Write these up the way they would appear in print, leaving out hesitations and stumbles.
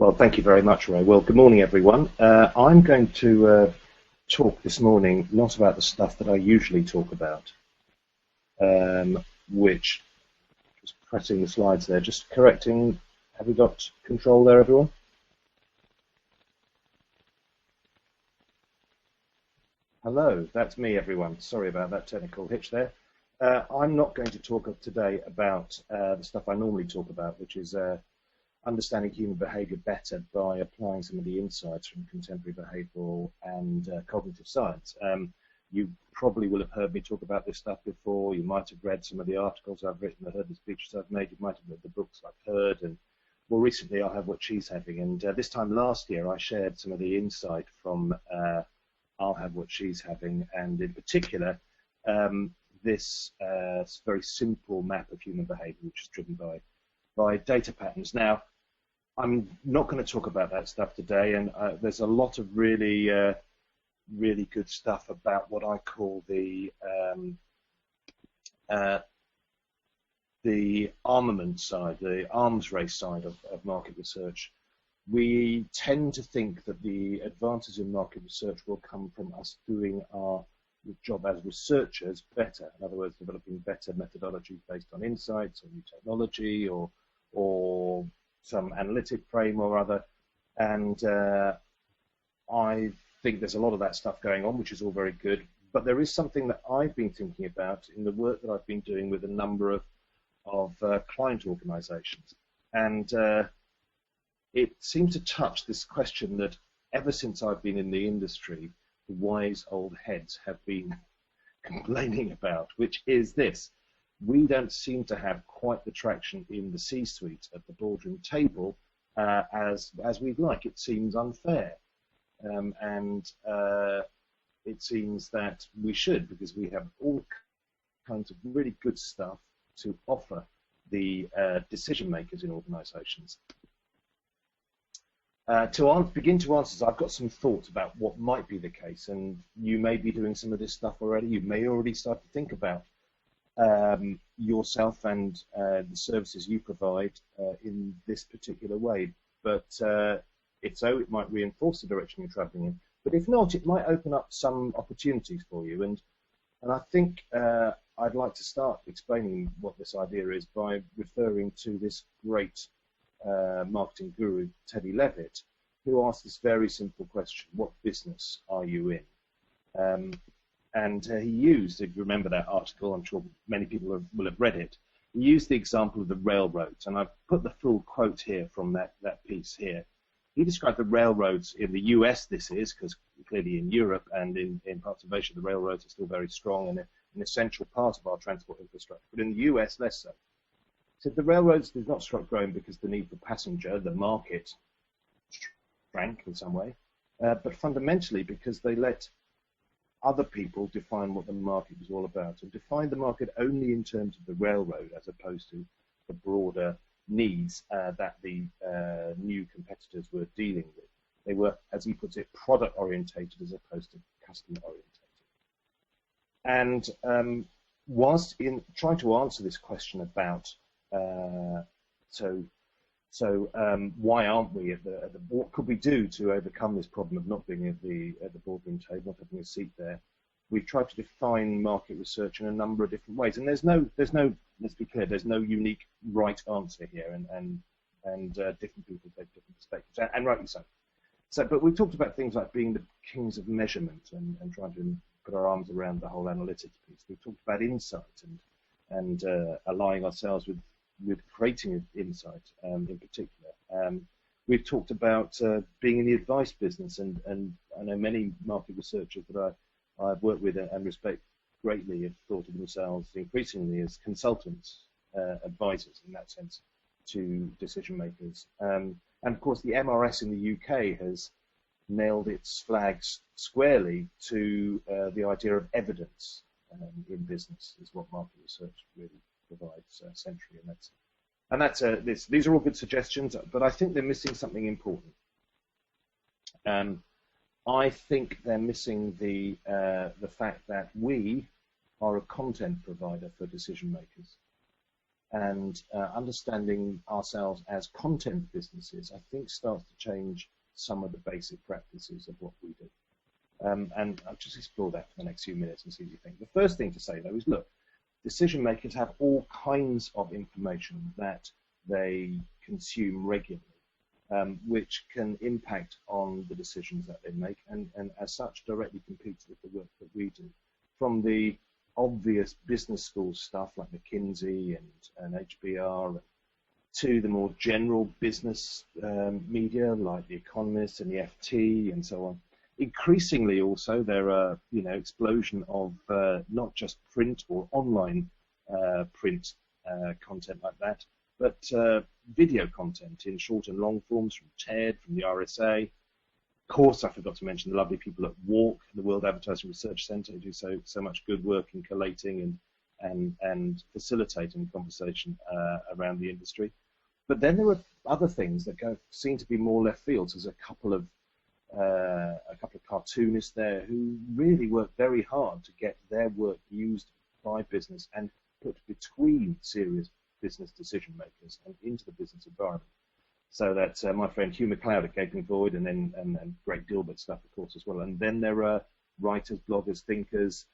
Well, thank you very much, Ray. Well, good morning, everyone. I'm going to talk this morning not about the stuff that I usually talk about, which, just pressing the slides there, just correcting. Have we got control there, everyone? Hello, that's me, everyone. Sorry about that technical hitch there. I'm not going to talk today about the stuff I normally talk about, which is understanding human behavior better by applying some of the insights from contemporary behavioral and cognitive science. You probably will have heard me talk about this stuff before. You might have read some of the articles I've written, or heard the speeches I've made. You might have read the books I've heard, and more recently I'll have what she's having. And this time last year I shared some of the insight from I'll have what she's having, and in particular this very simple map of human behavior, which is driven by data patterns. Now, I'm not going to talk about that stuff today, and there's a lot of really good stuff about what I call the armament side, the arms race side of market research. We tend to think that the advances in market research will come from us doing our job as researchers better. In other words, developing better methodologies based on insights or new technology or some analytic frame or other. And I think there's a lot of that stuff going on, which is all very good. But there is something that I've been thinking about in the work that I've been doing with a number of client organizations. And it seems to touch this question that ever since I've been in the industry, the wise old heads have been complaining about, which is this: we don't seem to have quite the traction in the C-suite at the boardroom table as we'd like. It seems unfair, and it seems that we should, because we have all kinds of really good stuff to offer the decision makers in organizations. To begin to answer, I've got some thoughts about what might be the case, and you may be doing some of this stuff already. You may already start to think about yourself and the services you provide in this particular way. But if so, it might reinforce the direction you're traveling in. But if not, it might open up some opportunities for you. And I think I'd like to start explaining what this idea is by referring to this great marketing guru, Teddy Levitt, who asked this very simple question: what business are you in? And he used, if you remember that article, I'm sure many people will have read it, he used the example of the railroads, and I've put the full quote here from that piece here. He described the railroads in the US, this is, because clearly in Europe and in parts of Asia, the railroads are still very strong and an essential part of our transport infrastructure, but in the US, less so. So the railroads did not stop growing because the need for passenger, the market, shrank in some way, but fundamentally because they let other people define what the market was all about, and defined the market only in terms of the railroad as opposed to the broader needs that the new competitors were dealing with. They were, as he puts it, product orientated as opposed to customer orientated. And whilst in trying to answer this question about why aren't we at the what could we do to overcome this problem of not being at the boardroom table, not having a seat there? We've tried to define market research in a number of different ways, and there's no let's be clear, there's no unique right answer here, and different people take different perspectives, and rightly so. But we've talked about things like being the kings of measurement and trying to put our arms around the whole analytics piece. We've talked about insight and aligning ourselves with creating insight in particular. We've talked about being in the advice business, and I know many market researchers that I've worked with and respect greatly have thought of themselves increasingly as consultants, advisors in that sense, to decision makers. And of course the MRS in the UK has nailed its flags squarely to the idea of evidence in business is what market research really provides centrally, and that's these are all good suggestions, but I think they're missing something important. I think they're missing the fact that we are a content provider for decision makers, and understanding ourselves as content businesses, I think starts to change some of the basic practices of what we do. And I'll just explore that for the next few minutes and see what you think. The first thing to say, though, is look, decision makers have all kinds of information that they consume regularly, which can impact on the decisions that they make, and as such directly competes with the work that we do. From the obvious business school stuff like McKinsey and HBR, to the more general business media like The Economist and the FT and so on. Increasingly also there are, explosion of not just print or online print content like that, but video content in short and long forms from TED, from the RSA. Of course, I forgot to mention the lovely people at WARC, the World Advertising Research Centre, who do so much good work in collating and facilitating conversation around the industry. But then there are other things that seem to be more left field. So there's a couple of cartoonists there who really work very hard to get their work used by business and put between serious business decision makers and into the business environment. So that's my friend Hugh McLeod at Gaping Void, and Greg Gilbert stuff, of course, as well. And then there are writers, bloggers, thinkers,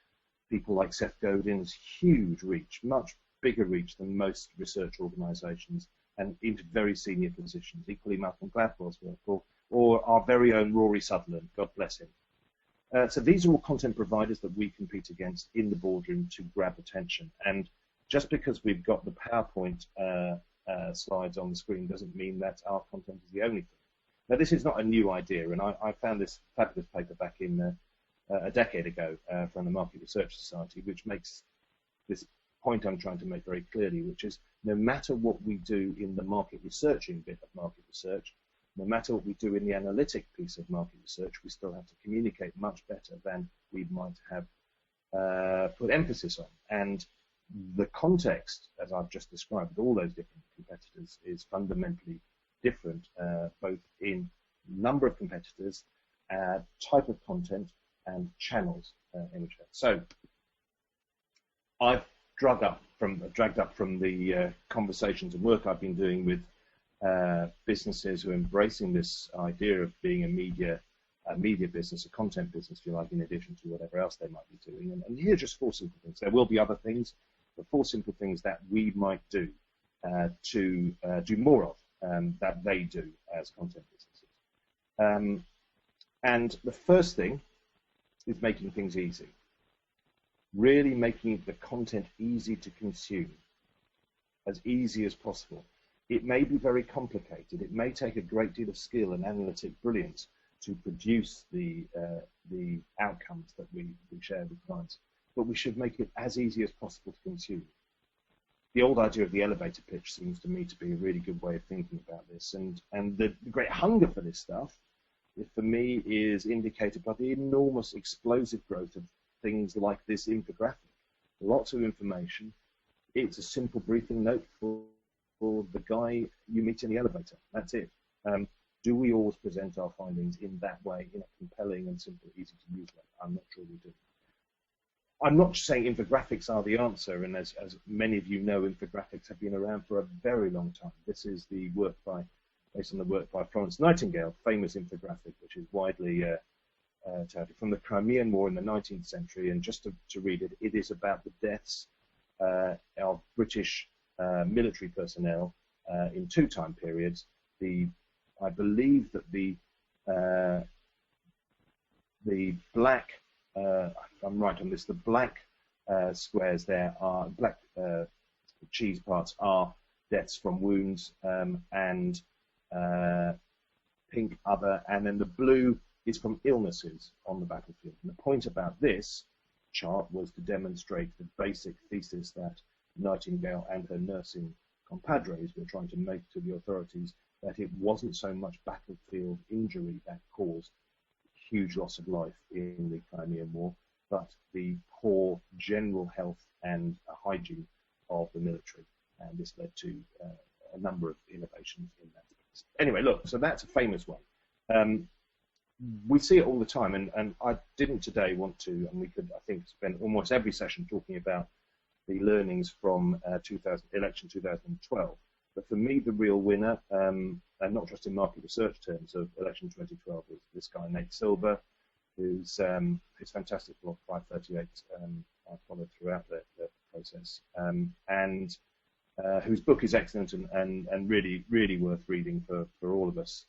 people like Seth Godin's huge reach, much bigger reach than most research organisations, and into very senior positions. Equally, Malcolm Gladwell's work, or our very own Rory Sutherland, God bless him. So these are all content providers that we compete against in the boardroom to grab attention. And just because we've got the PowerPoint slides on the screen doesn't mean that our content is the only thing. Now, this is not a new idea, and I found this fabulous paper back in a decade ago from the Market Research Society, which makes this point I'm trying to make very clearly, which is no matter what we do in the market researching bit of market research, no matter what we do in the analytic piece of market research, we still have to communicate much better than we might have put emphasis on. And the context, as I've just described, with all those different competitors, is fundamentally different, both in number of competitors, type of content, and channels in which. So I've dragged up from the conversations and work I've been doing with businesses who are embracing this idea of being a media business, a content business, if you like, in addition to whatever else they might be doing. And here are just four simple things. There will be other things, but four simple things that we might do to do more of that they do as content businesses. And the first thing is making things easy. Really making the content easy to consume, as easy as possible. It may be very complicated. It may take a great deal of skill and analytic brilliance to produce the outcomes that we share with clients, but we should make it as easy as possible to consume. The old idea of the elevator pitch seems to me to be a really good way of thinking about this, and the great hunger for this stuff, for me, is indicated by the enormous explosive growth of things like this infographic. Lots of information. It's a simple briefing note for the guy you meet in the elevator. That's it. Do we always present our findings in that way, in a compelling and simple, easy to use way? I'm not sure we do. I'm not saying infographics are the answer, and as many of you know, infographics have been around for a very long time. This is the work based on the work by Florence Nightingale, famous infographic, which is widely touted from the Crimean War in the 19th century. And just to read it, it is about the deaths of British military personnel in two time periods. I believe that the black, if I'm right on this, the black squares there are, black cheese parts are deaths from wounds, and pink other, and then the blue is from illnesses on the battlefield. And the point about this chart was to demonstrate the basic thesis that Nightingale and her nursing compadres were trying to make to the authorities, that it wasn't so much battlefield injury that caused huge loss of life in the Crimean War, but the poor general health and hygiene of the military. And this led to a number of innovations in that space. Anyway, look, so that's a famous one. We see it all the time, and I didn't today want to, and we could, I think, spend almost every session talking about the learnings from election 2012. But for me, the real winner, and not just in market research terms of election 2012, was this guy, Nate Silver, whose his fantastic blog 538 I followed throughout the process, and whose book is excellent and really worth reading for all of us,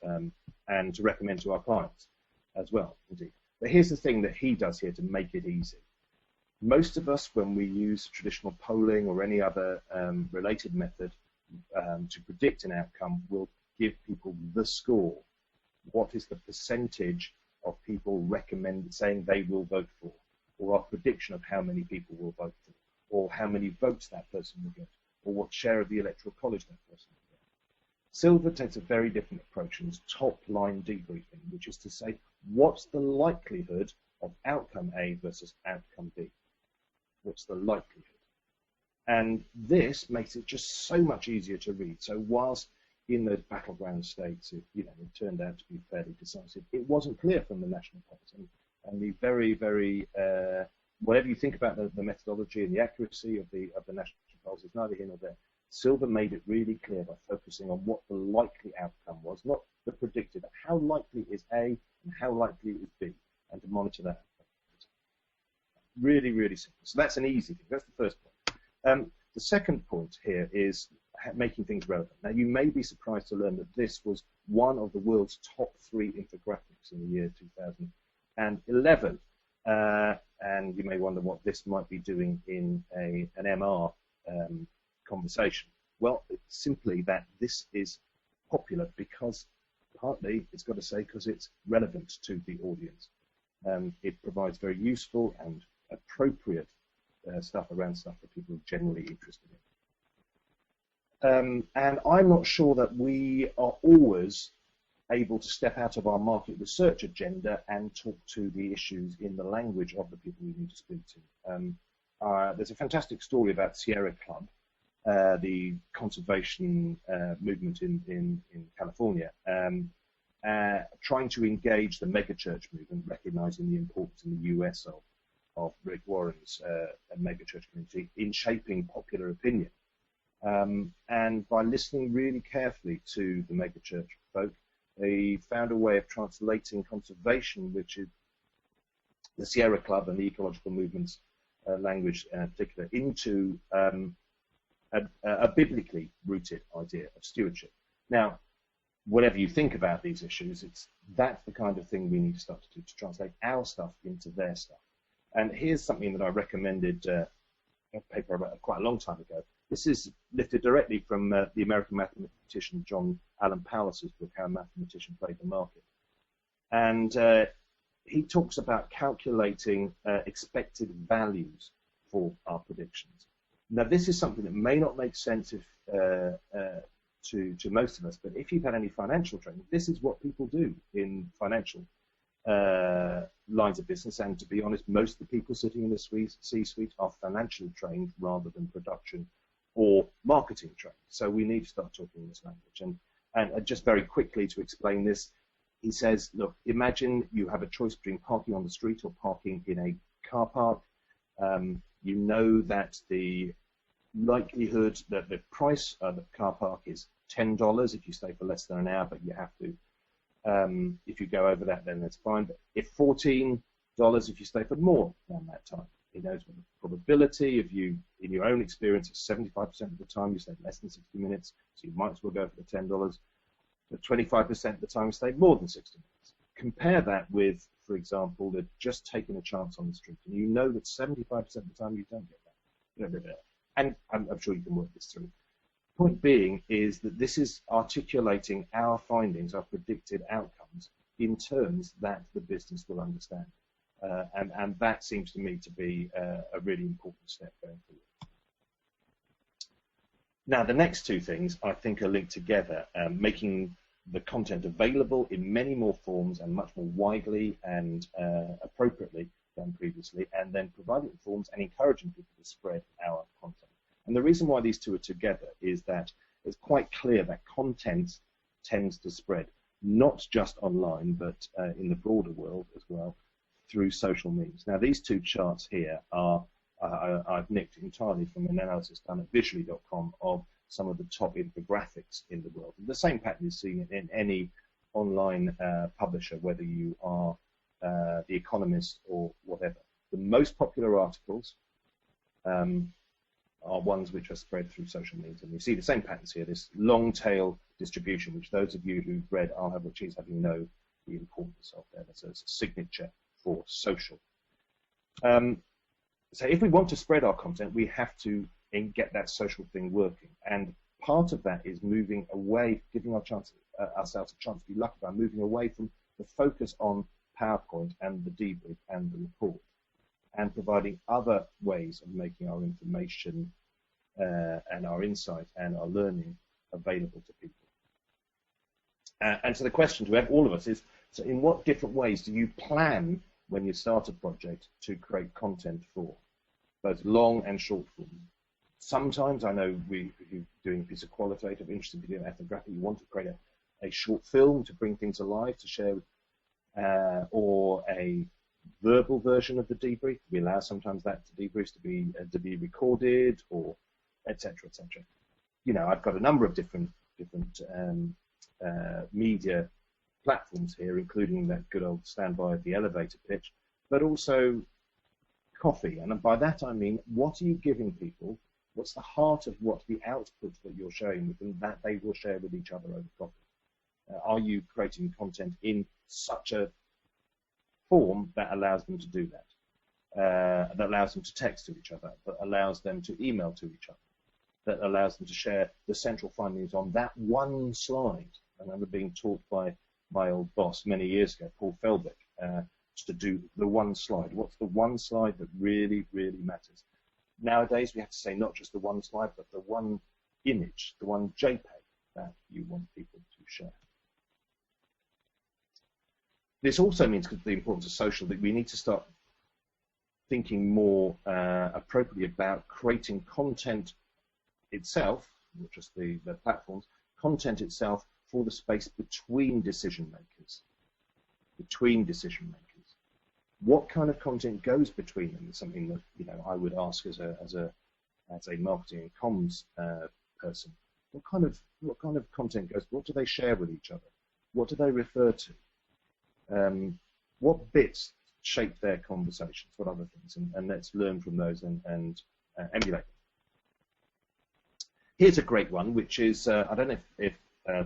and to recommend to our clients as well, indeed. But here's the thing that he does here to make it easy. Most of us, when we use traditional polling or any other related method to predict an outcome, will give people the score. What is the percentage of people saying they will vote for, or our prediction of how many people will vote for, or how many votes that person will get, or what share of the electoral college that person will get. Silver takes a very different approach in his top-line debriefing, which is to say, what's the likelihood of outcome A versus outcome B? What's the likelihood? And this makes it just so much easier to read. So whilst in those battleground states, it turned out to be fairly decisive, it wasn't clear from the national polls. And the very, whatever you think about the methodology and the accuracy of the national polls is neither here nor there. Silver made it really clear by focusing on what the likely outcome was, not the predicted, but how likely is A and how likely is B, and to monitor that. Really, really simple. So that's an easy thing. That's the first point. The second point here is making things relevant. Now, you may be surprised to learn that this was one of the world's top 3 infographics in the year 2011. And you may wonder what this might be doing in an MR conversation. Well, it's simply that this is popular because, partly, it's got to say, because it's relevant to the audience. It provides very useful and appropriate stuff around stuff that people are generally interested in. And I'm not sure that we are always able to step out of our market research agenda and talk to the issues in the language of the people we need to speak to. There's a fantastic story about Sierra Club, the conservation movement in California, trying to engage the megachurch movement, recognizing the importance in the US of Rick Warren's megachurch community in shaping popular opinion. And by listening really carefully to the megachurch folk, they found a way of translating conservation, which is the Sierra Club and the ecological movements language in particular, into a biblically rooted idea of stewardship. Now, whatever you think about these issues, that's the kind of thing we need to start to do, to translate our stuff into their stuff. And here's something that I recommended a paper about quite a long time ago. This is lifted directly from the American mathematician John Allen Powless's book, How a Mathematician Played the Market. And he talks about calculating expected values for our predictions. Now, this is something that may not make sense to most of us, but if you've had any financial training, this is what people do in financial lines of business. And to be honest, most of the people sitting in the C-suite are financially trained rather than production or marketing trained. So we need to start talking this language. And just very quickly to explain this, he says, look, imagine you have a choice between parking on the street or parking in a car park. You know that the likelihood that the price of the car park is $10 if you stay for less than an hour, but you have to, if you go over that, then that's fine. But if $14 if you stay for more than that time. He knows what the probability of you, in your own experience, is 75% of the time you stay less than 60 minutes, so you might as well go for the $10. But 25% of the time you stay more than 60 minutes. Compare that with, for example, just taking a chance on the street, and you know that 75% of the time you don't get that. And I'm sure you can work this through. Point being is that this is articulating our findings, our predicted outcomes, in terms that the business will understand. And that seems to me to be a really important step going forward. Now, the next two things I think are linked together, making the content available in many more forms and much more widely and appropriately than previously, and then providing forms and encouraging people to spread our content. And the reason why these two are together is that it's quite clear that content tends to spread, not just online, but in the broader world as well, through social means. Now, these two charts here are I've nicked entirely from an analysis done at visually.com of some of the top infographics in the world. And the same pattern is seen in any online publisher, whether you are The Economist or whatever. The most popular articles are ones which are spread through social media. And you see the same patterns here, this long tail distribution, which those of you who've read I'll Have What She's Having know the importance of there. That's a signature for social. So if we want to spread our content, we have to get that social thing working. And part of that is moving away, giving ourselves a chance to be lucky by moving away from the focus on PowerPoint and the debrief and the report, and providing other ways of making our information and our insight and our learning available to people. And so the question to all of us is, so in what different ways do you plan when you start a project to create content for both long and short form? Sometimes, I know you're doing a piece of qualitative, interesting video ethnographic, you want to create a short film to bring things alive, to share, or a verbal version of the debrief. We allow sometimes that debriefs to be recorded, or etc. etc. You know, I've got a number of different media platforms here, including that good old standby of the elevator pitch, but also coffee. And by that I mean, what are you giving people? What's the heart of what the output that you're sharing with them that they will share with each other over coffee? Are you creating content in such a form that allows them to do that, that allows them to text to each other, that allows them to email to each other, that allows them to share the central findings on that one slide? I remember being taught by my old boss many years ago, Paul Felbeck, to do the one slide. What's the one slide that really, really matters? Nowadays, we have to say not just the one slide, but the one image, the one JPEG that you want people to share. This also means, because of the importance of social, that we need to start thinking more appropriately about creating content itself, not just the platforms, content itself for the space between decision makers. Between decision makers. What kind of content goes between them is something that I would ask as a marketing and comms person. What kind of content goes? What do they share with each other? What do they refer to? What bits shape their conversations? What other things? And let's learn from those and emulate them. Here's a great one, which is I don't know if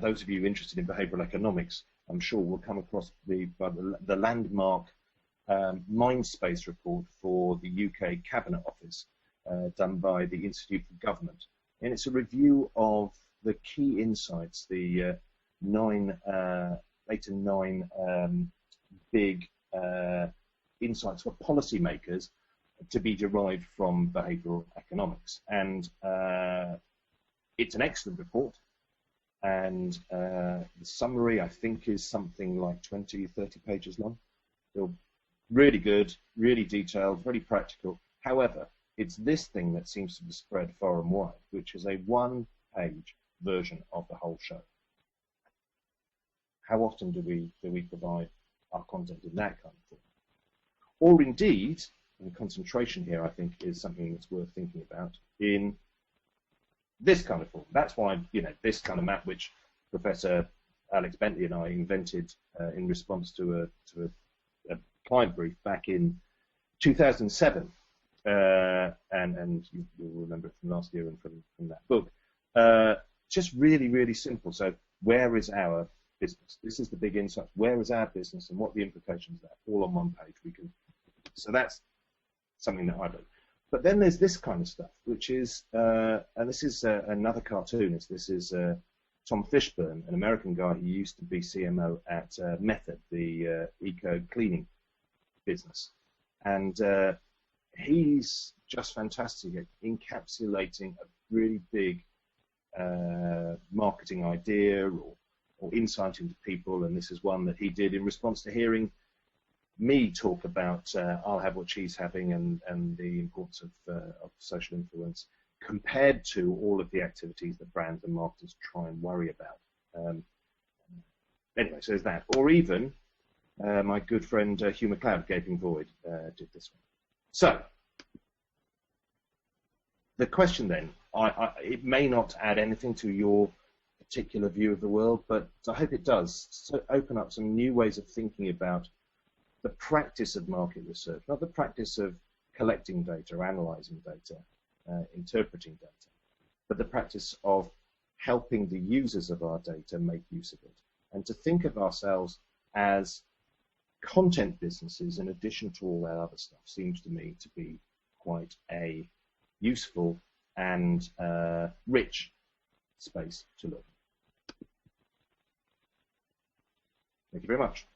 those of you interested in behavioural economics, I'm sure will come across the landmark Mindspace report for the UK Cabinet Office, done by the Institute for Government. And it's a review of the key insights, the 8 to 9 big insights for policymakers to be derived from behavioural economics. And it's an excellent report. And the summary, I think, is something like 20, 30 pages long. They're really good, really detailed, really practical. However, it's this thing that seems to be spread far and wide, which is a one-page version of the whole show. How often do we provide our content in that kind of form? Or indeed, and concentration here, I think, is something that's worth thinking about in this kind of form. That's why, this kind of map, which Professor Alex Bentley and I invented in response to a client brief back in 2007, and you'll remember it from last year and from that book. Just really, really simple. So where is our business? This is the big insight. Where is our business and what are the implications of that? All on one page. So that's something that I do. But then there's this kind of stuff, which is, and this is another cartoonist. This is Tom Fishburn, an American guy who used to be CMO at Method, the eco-cleaning business. And he's just fantastic at encapsulating a really big marketing idea or insight into people. And this is one that he did in response to hearing me talk about I'll Have What She's Having and the importance of social influence compared to all of the activities that brands and marketers try and worry about. Anyway, so there's that. Or even my good friend Hugh McLeod, Gaping Void, did this one. So the question then, it may not add anything to your particular view of the world, but I hope it does open up some new ways of thinking about the practice of market research, not the practice of collecting data, analyzing data, interpreting data, but the practice of helping the users of our data make use of it, and to think of ourselves as content businesses in addition to all that other stuff seems to me to be quite a useful and rich space to look. Thank you very much.